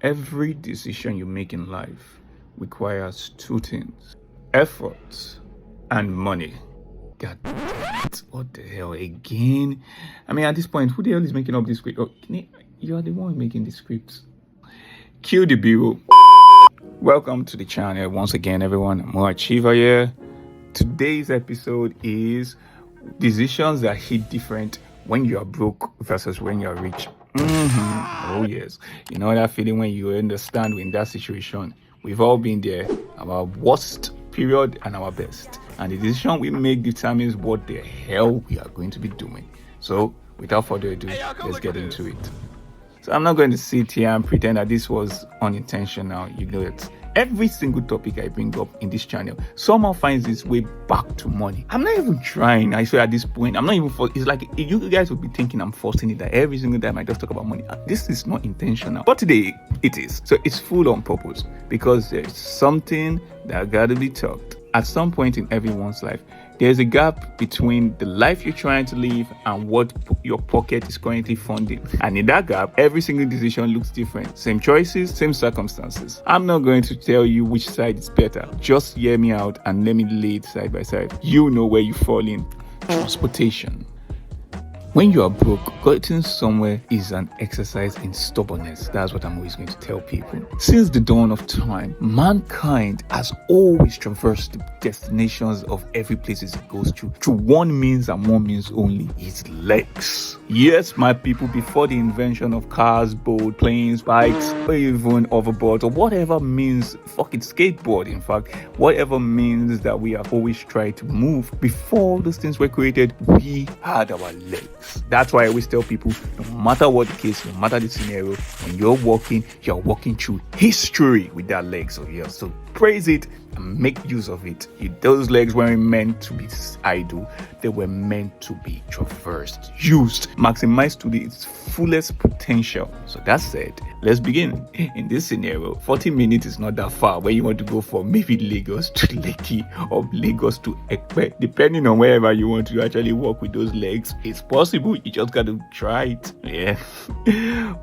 Every decision you make in life requires two things: effort and money. God damn it. What the hell again? I mean, at this point, who the hell is making up this script? Oh, you are the one making the scripts. Cue the bureau. Welcome to the channel once again, everyone. I'm Mo Achiever here. Today's episode is decisions that hit different when you are broke versus when you are rich. Oh yes, you know that feeling when you understand in that situation. We've all been there. Our worst period and our best, and the decision we make determines what the hell we are going to be doing. So without further ado, let's get into it. So I'm not going to sit here and pretend that this was unintentional. You know it. Every single topic I bring up in this channel somehow finds its way back to money. I'm not even trying. I swear at this point, I'm not even it's like you guys will be thinking I'm forcing it, that every single time I just talk about money. This is not intentional. But today it is. So it's full on purpose because there's something that gotta be talked. At some point in everyone's life, there's a gap between the life you're trying to live and what your pocket is currently funding. And in that gap, every single decision looks different. Same choices, same circumstances. I'm not going to tell you which side is better. Just hear me out and let me lay it side by side. You know where you fall in. Transportation. When you are broke, getting somewhere is an exercise in stubbornness. That's what I'm always going to tell people. Since the dawn of time, mankind has always traversed the destinations of every place it goes through one means and one means only: its legs. Yes, my people, before the invention of cars, boats, planes, bikes, or even hoverboards, or whatever means, fucking skateboard, in fact, whatever means that we have always tried to move, before those things were created, we had our legs. That's why I always tell people, no matter what the case, no matter the scenario, when you're walking through history with that legs of yours. So praise it and make use of it. Those legs weren't meant to be idle. They were meant to be traversed, used, maximized to its fullest potential. So that said, let's begin. In this scenario, 40 minutes is not that far when you want to go from maybe Lagos to Lekki or Lagos to Ekpe. Depending on wherever you want to actually walk with those legs, it's possible. You just got to try it. Yeah.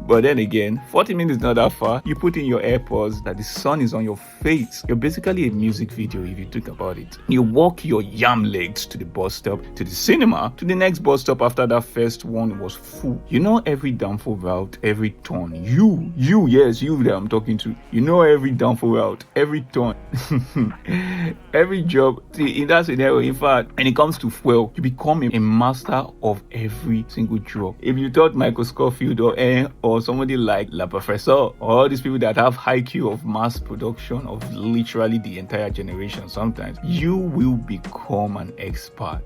But then again, 40 minutes is not that far. You put in your AirPods that the sun is on your face. You're basically a music video if you think about it. You walk your yam legs to the bus stop, to the cinema, to the next bus stop after that first one was full. You know every downfall route, every turn. Yes, you that I'm talking to. You know every downfall route, every turn, every job. See, in that scenario, in fact, when it comes to fuel, you become a master of every single drop. If you thought Michael Scofield or somebody like La Professor, or all these people that have high Q of mass production of literally the entire generation, sometimes you will become an expert.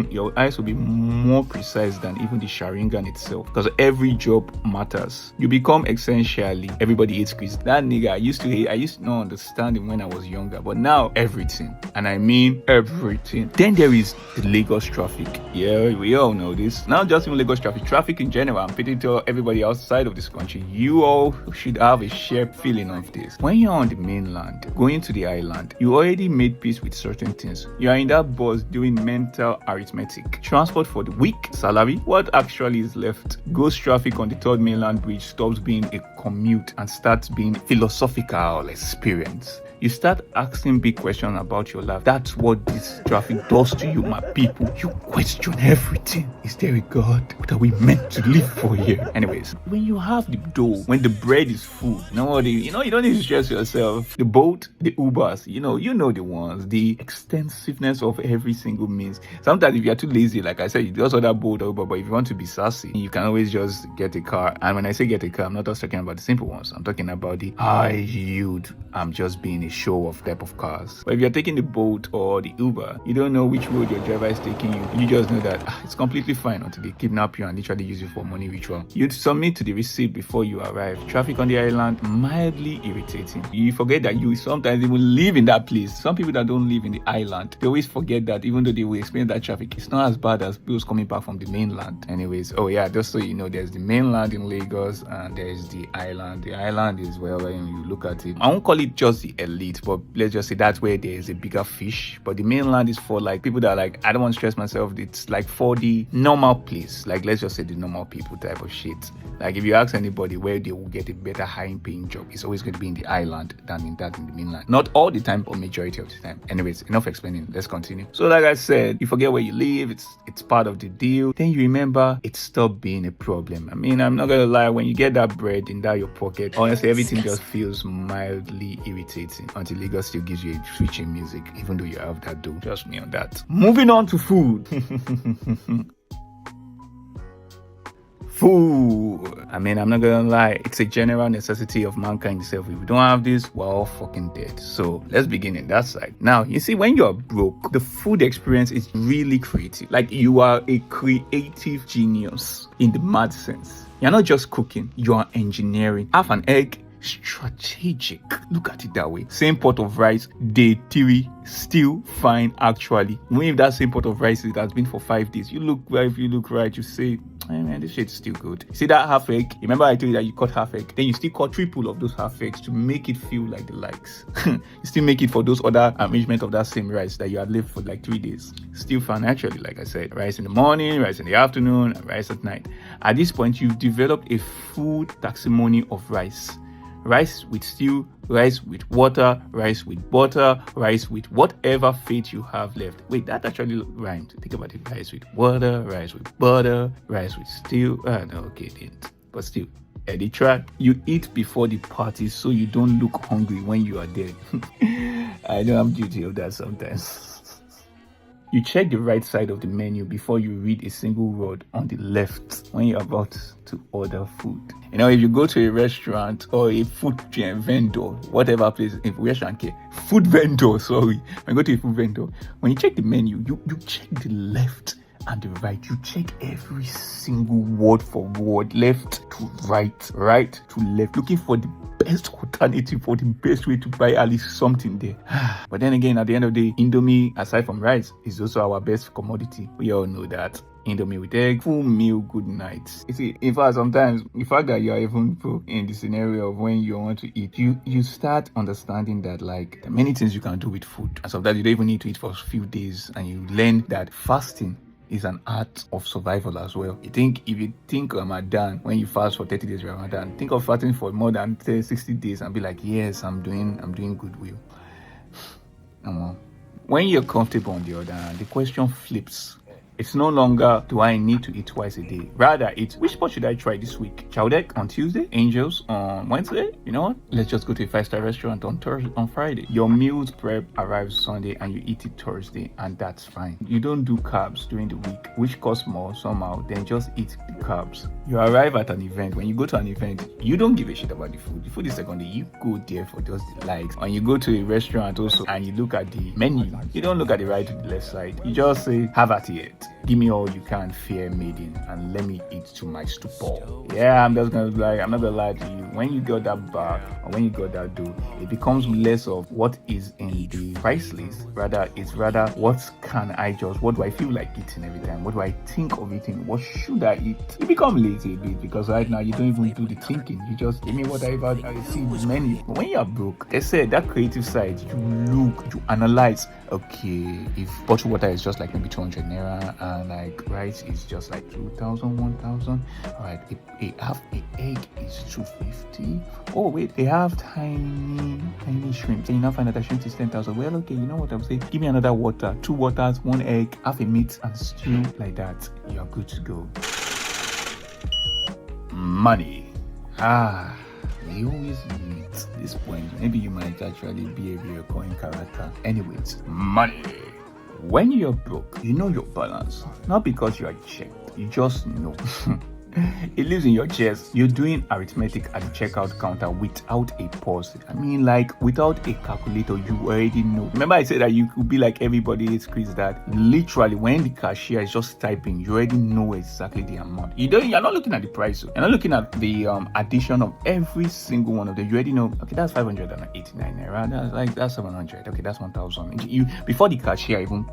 Your eyes will be more precise than even the Sharingan itself, because every job matters. You become essentially everybody hates Chris. That nigga I used to not understand him when I was younger, but now everything, and I mean everything. Then there is the Lagos traffic. Yeah, we all know this. Not just even Lagos traffic in general. I'm pretty sure everybody outside of this country, you all should have a shared feeling of this. When you're on the mainland, going to the island, you already made peace with certain things. You are in that bus doing mental arithmetic. Transport for the week, salary, what actually is left. Ghost traffic on the third mainland bridge stops being a commute and starts being philosophical experience. You start asking big questions about your life. That's what this traffic does to you, my people. You question everything. Is there a God? What are we meant to live for here? Anyways, when you have the dough, when the bread is full, you don't need to stress yourself. The boat, the Ubers, you know the ones, the extensiveness of every single means. Sometimes if you're too lazy, like I said, you just order boat or Uber, but if you want to be sassy, you can always just get a car. And when I say get a car, I'm not just talking about the simple ones. I'm talking about the high yield. I'm just being a show of type of cars. But if you're taking the boat or the Uber, you don't know which road your driver is taking you. You just know that it's completely fine until they kidnap you and literally use you for money ritual. You'd submit to the receipt before you arrive. Traffic on the island, mildly irritating. You forget that you sometimes even live in that place. Some people that don't live in the island, they always forget that even though they will experience that traffic, it's not as bad as those coming back from the mainland. Anyways, oh yeah, just so you know, there's the mainland in Lagos and there's the island. The island is where when you look at it, I won't call it just the elite, but let's just say that's where there is a bigger fish. But the mainland is for like people that are like, I don't want to stress myself. It's like for the normal place, like let's just say the normal people type of shit. Like if you ask anybody where they will get a better high paying job, it's always going to be in the island than in the mainland. Not all the time, but majority of the time. Anyways, enough explaining. Let's continue. So like I said, you forget where you live. It's part of the deal. Then you remember it stopped being a problem. I mean, I'm not gonna lie. When you get that bread in your pocket, honestly, everything just feels mildly irritating until Lagos still gives you a switching music, even though you have that dough. Trust me on that. Moving on to food. Food. I mean, I'm not gonna lie, it's a general necessity of mankind itself. If we don't have this, we're all fucking dead. So let's begin in that side. Now, you see, when you're broke, the food experience is really creative. Like you are a creative genius in the mad sense. You're not just cooking, you are engineering. Half an egg, strategic. Look at it that way. Same pot of rice, day 3, still fine actually. Even if that same pot of rice it has been for 5 days, you look right, if you look right, you say, hey man, this shit's still good. See that half egg? Remember I told you that you cut half egg, then you still cut triple of those half eggs to make it feel like the likes. You still make it for those other arrangement of that same rice that you had lived for like 3 days. Still fun actually, like I said. Rice in the morning, rice in the afternoon, and rice at night. At this point, you've developed a food taxonomy of rice. Rice with stew, rice with water, rice with butter, rice with whatever fate you have left. Wait, that actually rhymed. Think about it. Rice with water, rice with butter, rice with stew. No, okay, it didn't. But still, edit track. You eat before the party so you don't look hungry when you are dead. I know I'm guilty of that sometimes. You check the right side of the menu before you read a single word on the left when you're about to order food. You know, if you go to a restaurant or a food vendor, whatever place, if restaurant, food vendor, sorry. When you go to a food vendor, when you check the menu, you check the left and the right. You check every single word for word, left to right, right to left, looking for the best alternative for the best way to buy at least something there. But then again, at the end of the day, Indomie, aside from rice, is also our best commodity. We all know that. Indomie with egg, full meal, good night. You see, in fact, sometimes the fact that you are even put in the scenario of when you want to eat, you start understanding that like there are many things you can do with food. And sometimes you don't even need to eat for a few days, and you learn that fasting is an art of survival as well. If you think Ramadan, when you fast for 30 days Ramadan, think of fasting for more than 60 days and be like, yes, I'm doing goodwill. When you're comfortable on the other hand, the question flips. It's no longer, do I need to eat twice a day? Rather, it's, which spot should I try this week? Chowdek on Tuesday? Angels on Wednesday? You know what? Let's just go to a 5-star restaurant on Friday. Your meals prep arrives Sunday and you eat it Thursday, and that's fine. You don't do carbs during the week, which costs more somehow than just eat the carbs. You arrive at an event. When you go to an event, you don't give a shit about the food. The food is secondary. You go there for just the likes. When you go to a restaurant also and you look at the menu, you don't look at the right to the left side. You just say, have at it. Give me all you can, fair maiden, and let me eat to my stupor. Yeah, I'm not gonna lie to you. When you got that bar or when you got that dough, it becomes less of what is in the price list. It's rather what do I feel like eating every time? What do I think of eating? What should I eat? You become lazy a bit because right now you don't even do the thinking. You just give me whatever I see in the menu. But when you're broke, they say that creative side, you look, you analyze. Okay, if bottled water is just like maybe 200 naira and like rice is just like 2,000, 1,000. All right, half an egg is 250. Oh wait, they have tiny shrimp. So you now find that the shrimp is 10,000. Well, okay, you know what I'm saying? Give me another water, 2 waters, 1 egg, half a meat and stew like that. You're good to go. Money. We always meet this point. Maybe you might actually be a recurring character. Anyways, money. When you're broke, you know your balance. Not because you are checked, you just know. It lives in your chest. You're doing arithmetic at the checkout counter without a pause. I mean, like without a calculator, you already know. Remember I said that you could be like everybody else, Chris, that literally when the cashier is just typing, you already know exactly the amount. You're not looking at the price. You're not looking at the addition of every single one of them. You already know, okay, that's 589 naira. That's 700. Okay, that's 1,000. You before the cashier even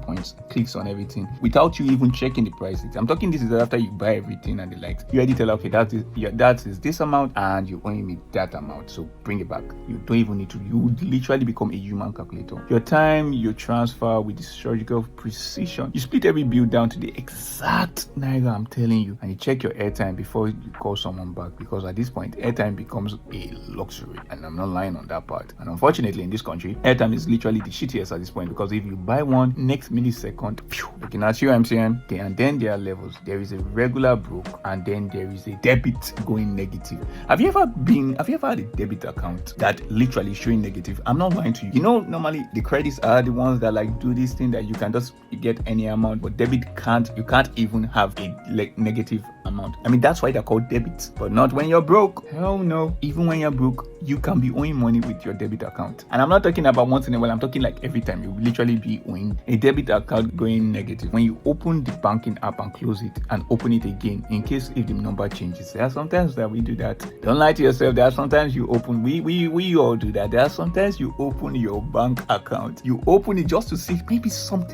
clicks on everything without you even checking the prices. I'm talking this is after you buy everything and the likes. You already tell her, okay, that is this amount and you're owing me that amount, so bring it back. You don't even need to. You would literally become a human calculator. Your time, your transfer with the surgical precision. You split every bill down to the exact naira, I'm telling you, and you check your airtime before you call someone back, because at this point, airtime becomes a luxury, and I'm not lying on that part. And unfortunately, in this country, airtime is literally the shittiest at this point, because if you buy one, next millisecond, looking at you, MTN, and then there are levels. There is a regular broke, and then there is a debit going negative. Have you ever had a debit account that literally showing negative? I'm not lying to you. You know, normally the credits are the ones that like do this thing that you can just get any amount, but debit can't. You can't even have a negative amount. I mean, that's why they're called debits, but not when you're broke. Hell no. Even when you're broke, you can be owing money with your debit account. And I'm not talking about once in a while. I'm talking like every time. You literally be owing a debit account going negative. When you open the banking app and close it and open it again, in case if the number changes. There are sometimes that we do that. Don't lie to yourself. There are sometimes you open. We all do that. There are sometimes you open your bank account. You open it just to see maybe some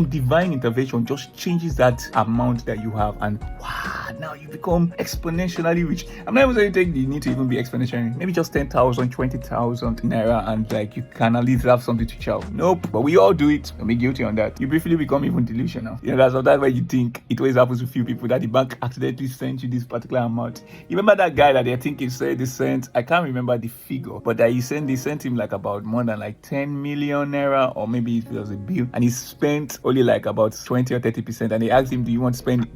divine intervention just changes that amount that you have, and wow, now you become exponentially rich. I'm not even saying you need to even be exponentially. Maybe just 10,000, 20,000 naira, and like you can at least have something to chow. Nope, but we all do it. Don't be guilty on that. You briefly become even delusional. You know, that's sometimes where you think it always happens to few people that the bank accidentally sent you this particular amount. You remember that guy that they think he said they sent, I can't remember the figure, but that they sent him like about more than like 10 million naira, or maybe it was a bill, and he spent only like about 20 or 30%, and they asked him, do you want to spend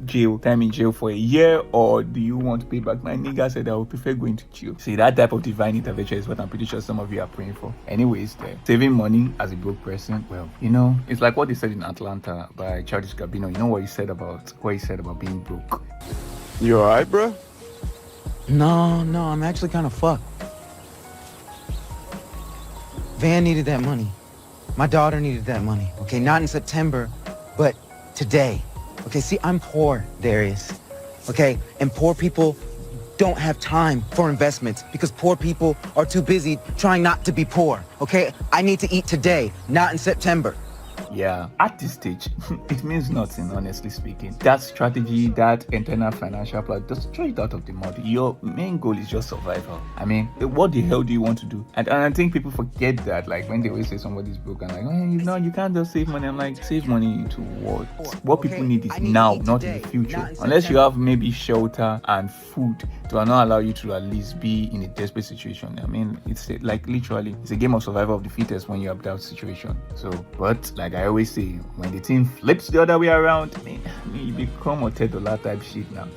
time in jail for a year, or do you want to pay back? My nigga said, I would prefer going to jail. See, that type of divine intervention is what I'm pretty sure some of you are praying for. Anyways, saving money as a broke person, well, you know, it's like what they said in Atlanta by Childish Gambino. You know what he said about being broke? You alright, bro? No, I'm actually kind of fucked. Van needed that money. My daughter needed that money. Okay, not in September, but today. Okay, see, I'm poor, Darius. Okay, and poor people don't have time for investments because poor people are too busy trying not to be poor. Okay, I need to eat today, not in September. Yeah, at this stage, it means nothing, honestly speaking. That strategy, that internal financial plan, just straight out of the mud. Your main goal is just survival. I mean, what the hell do you want to do? And I think people forget that, like when they always say somebody's broke and like, oh, you can't just save money. I'm like, save money to what? What people need is now, not in the future. Unless you have maybe shelter and food to not allow you to at least be in a desperate situation. I mean, it's like literally, it's a game of survival of the fittest when you're in that situation. So, but like I always say, when the team flips the other way around, you become a $10 type shit now.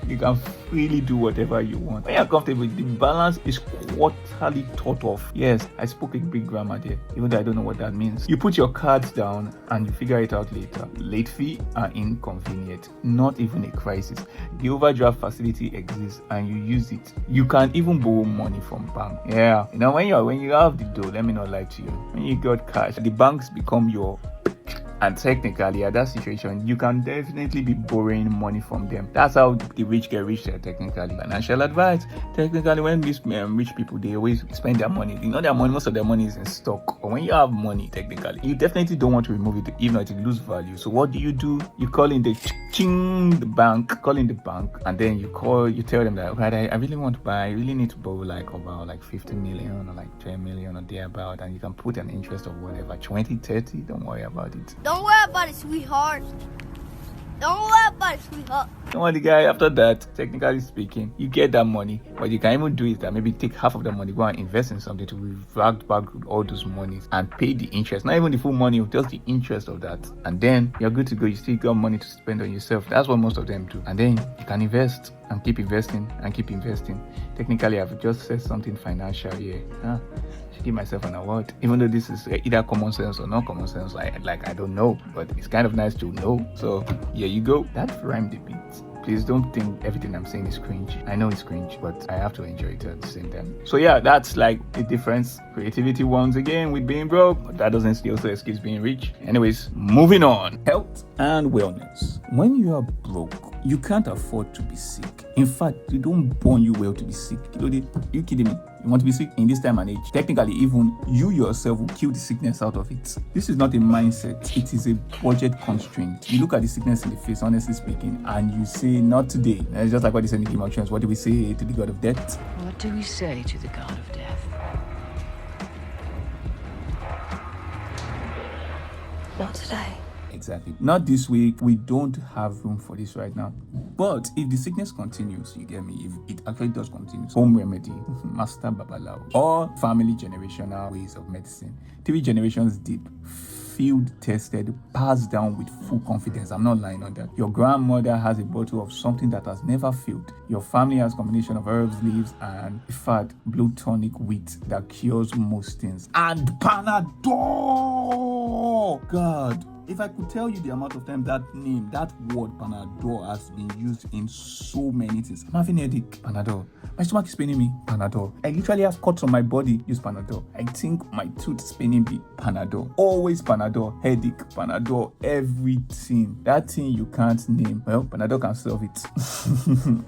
You can freely do whatever you want. When you're comfortable, the balance is quarterly thought of. Yes, I spoke a big grammar there, even though I don't know what that means. You put your cards down and you figure it out later. Late fee are inconvenient, not even a crisis. The overdraft facility exists and you use it. You can even borrow money from bank. Yeah, you know, when you have the dough, let me not lie to you. When you got cash, the banks become your. And technically, at that situation, you can definitely be borrowing money from them. That's how the rich get richer, technically. Financial advice. Technically, when these rich people, they always spend their money. You know, their money, most of their money is in stock. But when you have money, technically, you definitely don't want to remove it, even though it lose value. So what do? You call in the bank, and then you tell them that, okay, I really want to buy, I really need to borrow like about like 50 million or like 10 million or thereabout, and you can put an interest of whatever, 20, 30, don't worry about it. Don't worry about it, sweetheart. Don't worry about it, sweetheart. Don't worry, guy. After that, technically speaking, you get that money. What you can even do is that maybe take half of the money, go and invest in something to revert back with all those monies and pay the interest. Not even the full money, just the interest of that. And then you're good to go. You still got money to spend on yourself. That's what most of them do. And then you can invest and keep investing and keep investing. Technically, I've just said something financial here. Should give myself an award, even though this is either common sense or not common sense. I don't know, but it's kind of nice to know. So here you go. That rhymed a bit. Please don't think everything I'm saying is cringe. I know it's cringe, but I have to enjoy it at the same time. So yeah, that's like the difference. Creativity once again with being broke, but that doesn't still excuse being rich. Anyways, moving on. Health and wellness. When you are broke, you can't afford to be sick. In fact, they don't born you well to be sick. You kidding me? You want to be sick in this time and age. Technically, even you yourself will kill the sickness out of it. This is not a mindset. It is a budget constraint. You look at the sickness in the face, honestly speaking, and you say, not today. It's just like what they say in the Game of Thrones. What do we say to the god of death? What do we say to the god of death? Not today. Exactly. Not this week. We don't have room for this right now. But if the sickness continues, you get me, if it actually does continue, home remedy, master babalawo, or family generational ways of medicine, 3 generations deep, field tested, passed down with full confidence. I'm not lying on that. Your grandmother has a bottle of something that has never failed. Your family has a combination of herbs, leaves, and fat, blue tonic wheat that cures most things. And Panadol! God. If I could tell you the amount of time that word Panadol has been used in so many things. I'm having a headache, Panadol. My stomach is paining me, Panadol. I literally have cuts on my body, use Panadol. I think my tooth is paining me, Panadol. Always Panadol, headache, Panadol, everything. That thing you can't name, well, Panadol can solve it.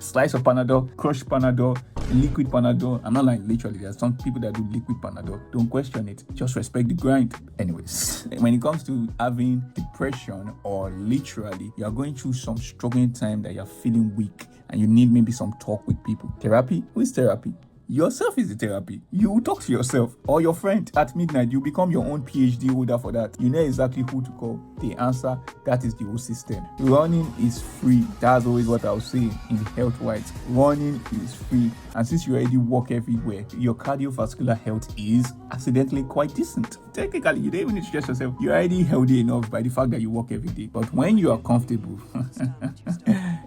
Slice of Panadol, crushed Panadol, liquid Panadol. I'm not lying, literally, there are some people that do liquid Panadol. Don't question it, just respect the grind. Anyways, when it comes to having depression, or literally you are going through some struggling time that you're feeling weak and you need maybe some talk with people. Therapy? Who is therapy? Yourself is the therapy. You talk to yourself or your friend at midnight. You become your own PhD holder for that. You know exactly who to call. The answer, that is the whole system. Running is free. That's always what I'll say in the health wise. Running is free. And since you already walk everywhere, your cardiovascular health is accidentally quite decent. Technically, you don't even need to stress yourself. You're already healthy enough by the fact that you walk every day. But when you are comfortable,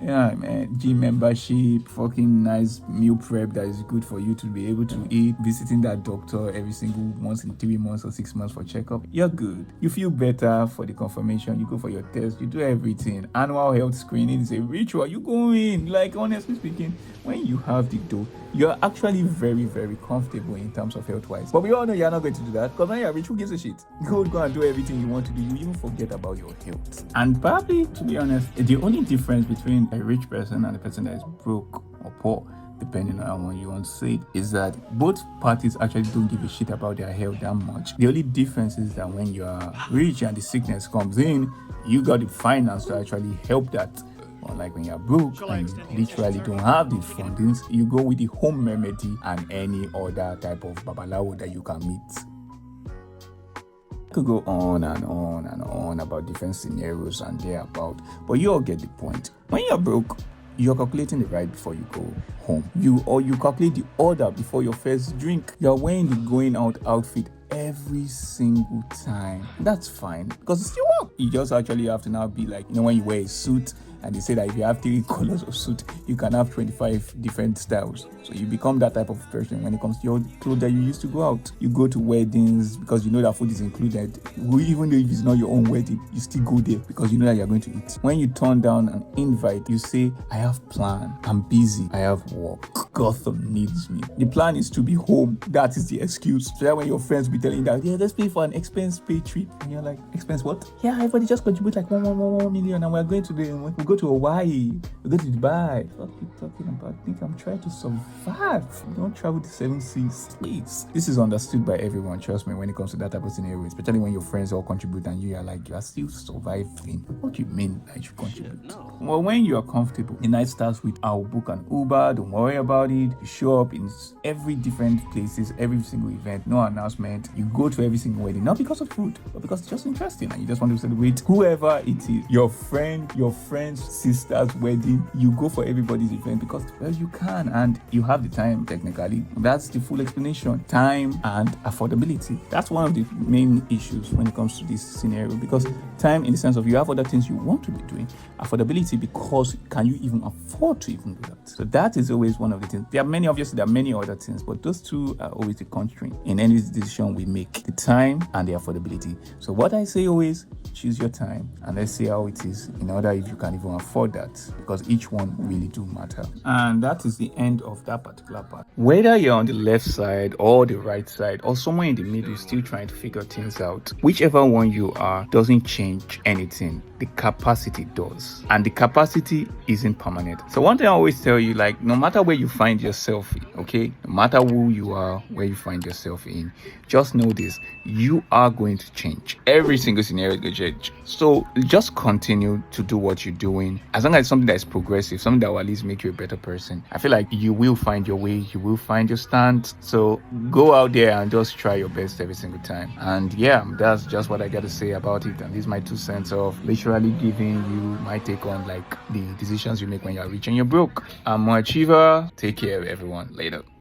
yeah, man, gym membership, fucking nice meal prep that is good for you to be able to eat, visiting that doctor every single once in 3 months or 6 months for checkup, you're good. You feel better for the confirmation. You go for your test. You do everything. Annual health screening is a ritual. You go in. Like, honestly speaking, when you have the dough, you're actually very, very comfortable in terms of health-wise. But we all know you're not going to do that, because when you're rich, who gives a shit? Go and do everything you want to do. You even forget about your health. And probably, to be honest, the only difference between a rich person and a person that is broke or poor, depending on how you want to say it, is that both parties actually don't give a shit about their health that much. The only difference is that when you are rich and the sickness comes in, you got the finance to actually help that. Unlike when you're broke and you literally don't have the fundings, you go with the home remedy and any other type of babalawo that you can meet. I could go on and on and on about different scenarios and thereabout, but you all get the point. When you're broke, you're calculating the ride before you go home. You calculate the order before your first drink. You're wearing the going out outfit every single time. That's fine, because it's still work. You just actually have to now be like, when you wear a suit, and they say that if you have 3 colors of suit, you can have 25 different styles. So you become that type of person when it comes to your clothes that you used to go out. You go to weddings because you know that food is included. Even though if it's not your own wedding, you still go there because you know that you're going to eat. When you turn down an invite, you say, I have plan, I'm busy, I have work, Gotham needs me. The plan is to be home. That is the excuse. So that when your friends be telling you that, yeah, let's pay for an expense pay trip, and you're like, expense what? Yeah, everybody just contribute like 1 million, and we're going to go to Hawaii, we go to Dubai. What are you talking about? I think I'm trying to survive. Don't travel to 7 seas, please. This is understood by everyone, trust me, when it comes to that type of scenario, especially when your friends all contribute and you are like, you are still surviving. What do you mean that you contribute? Well, when you are comfortable, the night starts with, I'll book an Uber, don't worry about it. You show up in every different places, every single event, no announcement. You go to every single wedding, not because of food, but because it's just interesting and you just want to celebrate whoever it is. Your friend's sister's wedding. You go for everybody's event because, well, you can and you have the time technically. That's the full explanation. Time and affordability. That's one of the main issues when it comes to this scenario, because time in the sense of you have other things you want to be doing. Affordability because can you even afford to even do that? So that is always one of the things. There are many other things, but those two are always the constraint in any decision we make, the time and the affordability. So what I say always, choose your time, and let's see how it is in order if you can even afford that, because each one really do matter. And that is the end of that particular part. Whether you're on the left side or the right side or somewhere in the middle still trying to figure things out, whichever one you are doesn't change anything. The capacity does, and the capacity isn't permanent. So one thing I always tell you, like, no matter where you find yourself in, okay, no matter who you are, where you find yourself in, just know this: you are going to change. Every single scenario is going to change. So just continue to do what you're doing, as long as it's something that is progressive, something that will at least make you a better person. I feel like you will find your way, you will find your stand. So go out there and just try your best every single time. And yeah, that's just what I got to say about it. And this is my 2 cents of literally giving you my take on like the decisions you make when you're rich and you're broke. I'm Mo Achiever. Take care, everyone. Later.